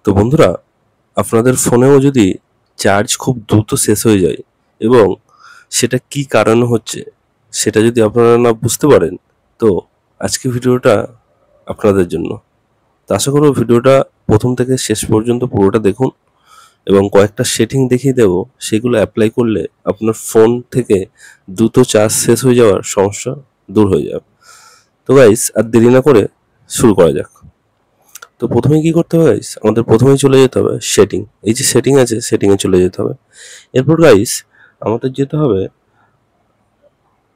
তো বন্ধুরা, আপনাদের ফোনেও যদি চার্জ খুব দ্রুত শেষ হয়ে যায় এবং সেটা কি কারণে হচ্ছে সেটা যদি আপনারা না বুঝতে পারেন, তো আজকে ভিডিওটা আপনাদের জন্য। তো আশা করব ভিডিওটা প্রথম থেকে শেষ পর্যন্ত পুরোটা দেখুন এবং কয়েকটা সেটিং দেখিয়ে দেবো, সেগুলো অ্যাপ্লাই করলে আপনার ফোন থেকে দ্রুত চার্জ শেষ হয়ে যাওয়ার সমস্যা দূর হয়ে যাবে। তো গাইস, আর দেরি না করে শুরু করা যাক। তো প্রথমে কি করতে হবে গাইস, আমাদের প্রথমেই চলে যেতে হবে সেটিং। এই যে সেটিং আছে, সেটিংয়ে চলে যেতে হবে। এরপর গাইস আমাদের যেতে হবে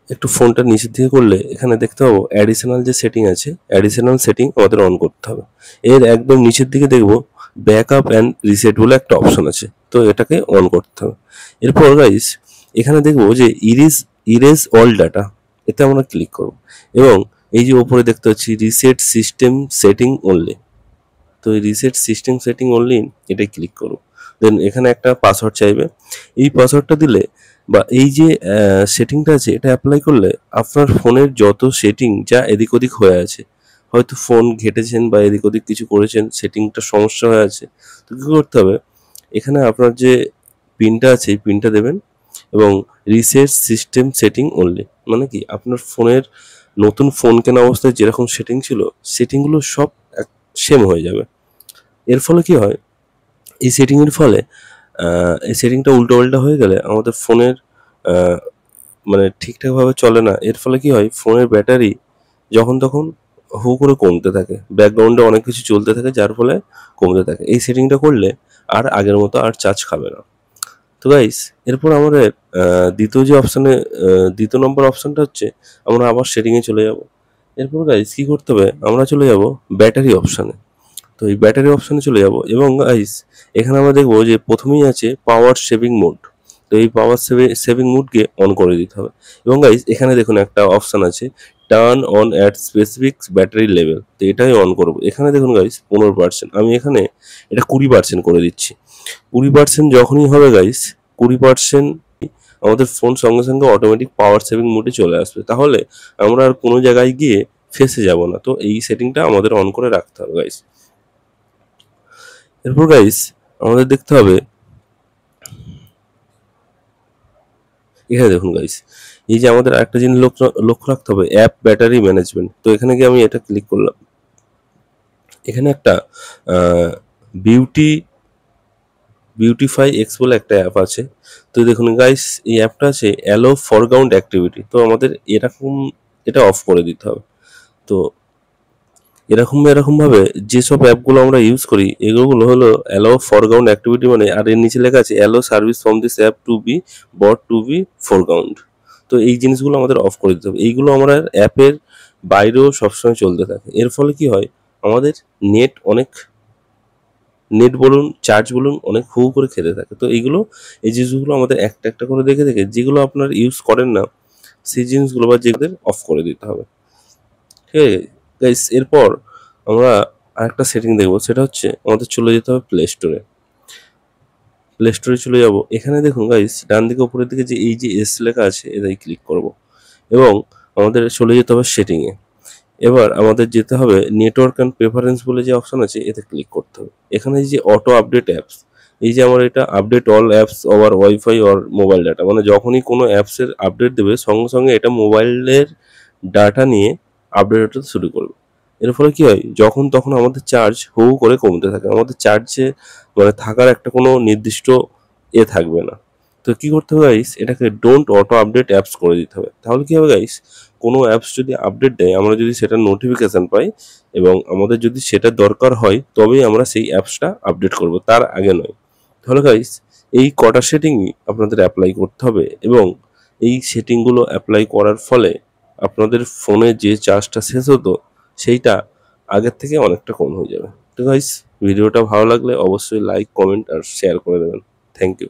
একটু ফোনটা নিচের দিকে করলে এখানে দেখতে পাবো অ্যাডিশনাল যে সেটিং আছে, অ্যাডিশনাল সেটিং আমাদের অন করতে হবে। এর একদম নিচের দিকে দেখবো ব্যাকআপ অ্যান্ড রিসেট বলে একটা অপশন আছে, তো এটাকে অন করতে হবে। এরপর গাইস এখানে দেখবো যে ইরেজ অল ডাটা, এতে আমরা ক্লিক করব এবং এই যে ওপরে দেখতে পাচ্ছি রিসেট সিস্টেম সেটিং অনলি, তো এই রিসেট সিস্টেম সেটিং অনলি এটাই ক্লিক করব। দেন এখানে একটা পাসওয়ার্ড চাইবে, এই পাসওয়ার্ডটা দিলে বা এই যে সেটিংটা আছে এটা অ্যাপ্লাই করলে আপনার ফোনের যত সেটিং যা এদিক ওদিক হয়ে আছে, হয়তো ফোন ঘেটেছেন বা এদিক ওদিক কিছু করেছেন, সেটিংটা সমস্যা হয়ে আছে, তো কী করতে হবে, এখানে আপনার যে পিনটা আছে এই পিনটা দেবেন এবং রিসেট সিস্টেম সেটিং অনলি, মানে কি আপনার ফোনের নতুন ফোন কেনা অবস্থায় যেরকম সেটিং ছিল সেটিংগুলো সব সেম হয়ে যাবে। এর ফলে কি হয়, এই সেটিংয়ের ফলে এই সেটিংটা উল্টোপাল্টা হয়ে গেলে আমাদের ফোনের মানে ঠিকঠাকভাবে চলে না। এর ফলে কি হয়, ফোনের ব্যাটারি যখন তখন হু করে কমতে থাকে, ব্যাকগ্রাউন্ডে অনেক কিছু চলতে থাকে যার ফলে কমতে থাকে। এই সেটিংটা করলে আর আগের মতো আর চার্জ খাবে না। তো গাইস এরপর আমাদের দ্বিতীয় যে অপশানে দ্বিতীয় নম্বর অপশানটা হচ্ছে আমরা আবার সেটিংয়ে চলে যাব। এরপর গাইস কী করতে হবে, আমরা চলে যাব ব্যাটারি অপশানে। তো এই ব্যাটারি অপশানে চলে যাব এবং গাইস এখানে আমরা দেখবো যে প্রথমেই আছে পাওয়ার সেভিং মোড। তো এই পাওয়ার সেভিং মোডকে অন করে দিতে হবে এবং গাইস এখানে দেখুন একটা অপশান আছে turn on at specific battery level, তো এটাই অন করবো। এখানে দেখুন গাইস 15%, আমি এখানে এটা 20% করে দিচ্ছি। 20% যখনই হবে গাইস, 20% আমাদের ফোন সঙ্গে সঙ্গে অটোমেটিক পাওয়ার সেভিং মোডে চলে আসবে, তাহলে আমরা আর কোনো জায়গায় গিয়ে ফেসে যাব না। তো এই সেটিংটা আমাদের অন করে রাখতে হবে গাইস। এরপর গাইস আমাদের দেখতে হবে এখানে দেখুন গাইস, এই যে আমাদের আরেকটা জিনিস লক্ষ্য রাখতে হবে অ্যাপ ব্যাটারি ম্যানেজমেন্ট। তো এখানে গিয়ে আমি এটা ক্লিক করলাম, এখানে একটা বিউটি বিউটিফাই এক্স বলে একটা অ্যাপ আছে। তো দেখুন গাইস এই অ্যাপটা আছে অ্যালো ফরগ্রাউন্ড অ্যাক্টিভিটি, তো আমাদের এটা অফ করে দিতে হবে। তো এরকমভাবে যেসব অ্যাপগুলো আমরা ইউজ করি এগুলো হলো অ্যালো ফরগ্রাউন্ড অ্যাক্টিভিটি, মানে আর এর নিচে লেখা আছে allow service from this app to be bot to be foreground. তো এই জিনিসগুলো আমাদের অফ করে দিতে হবে, এইগুলো আমরা অ্যাপের বাইরেও সবসময় চলতে থাকে। এর ফলে কি হয়, আমাদের নেট বলুন চার্জ বলুন অনেক হু করে খেতে থাকে। তো এই জিনিসগুলো আমাদের একটা একটা করে দেখে দেখে যেগুলো আপনার ইউজ করেন না সেই জিনিসগুলো বা যেগুলো অফ করে দিতে হবে। ঠিক আছে গাইস, এরপর আমরা আরেকটা সেটিং দেখবো, সেটা হচ্ছে আমাদের চলে যেতে হবে প্লে স্টোরে চলে যাব। এখানে দেখুন গাইস ডান দিকে উপরের দিকে যে এই যে এস লেখা আছে এটাই ক্লিক করব এবং আমাদের চলে যেতে হবে সেটিংয়ে। এবার আমাদের যেতে হবে নেটওয়ার্ক অ্যান্ড প্রেফারেন্স বলে যে অপশন আছে এতে ক্লিক করতে হবে। এখানে এই যে অটো আপডেট অ্যাপস, এই যে আমার এটা update all apps over wifi or mobile data, মানে যখনই কোনো অ্যাপসের আপডেট দেবে সঙ্গে সঙ্গে এটা মোবাইলের ডাটা নিয়ে আপডেট হতে শুরু করবে। এর ফলে কি হয়, যখন তখন আমাদের চার্জ হু করে কমতে থাকে, আমাদের চার্জে মানে থাকার একটা কোনো নির্দিষ্ট থাকবে না। তো কি করতে হবে গাইস, এটাকে ডোন্ট অটো আপডেট অ্যাপস করে দিতে হবে। তাহলে কি হবে গাইস, কোনো অ্যাপস যদি আপডেট দেয় আমরা যদি সেটা নোটিফিকেশান পাই এবং আমাদের যদি সেটা দরকার হয় তবেই আমরা সেই অ্যাপসটা আপডেট করব, তার আগে নয়। তাহলে গাইস এই কটা সেটিংই আপনাদের অ্যাপ্লাই করতে হবে এবং এই সেটিংগুলো অ্যাপ্লাই করার ফলে আপনাদের ফোনে যে চার্জটা শেষ হতো সেইটা আগের থেকে অনেকটা কম হয়ে যাবে। তো গাইস ভিডিওটা ভালো লাগলে অবশ্যই লাইক কমেন্ট আর শেয়ার করে দেবেন। Thank you.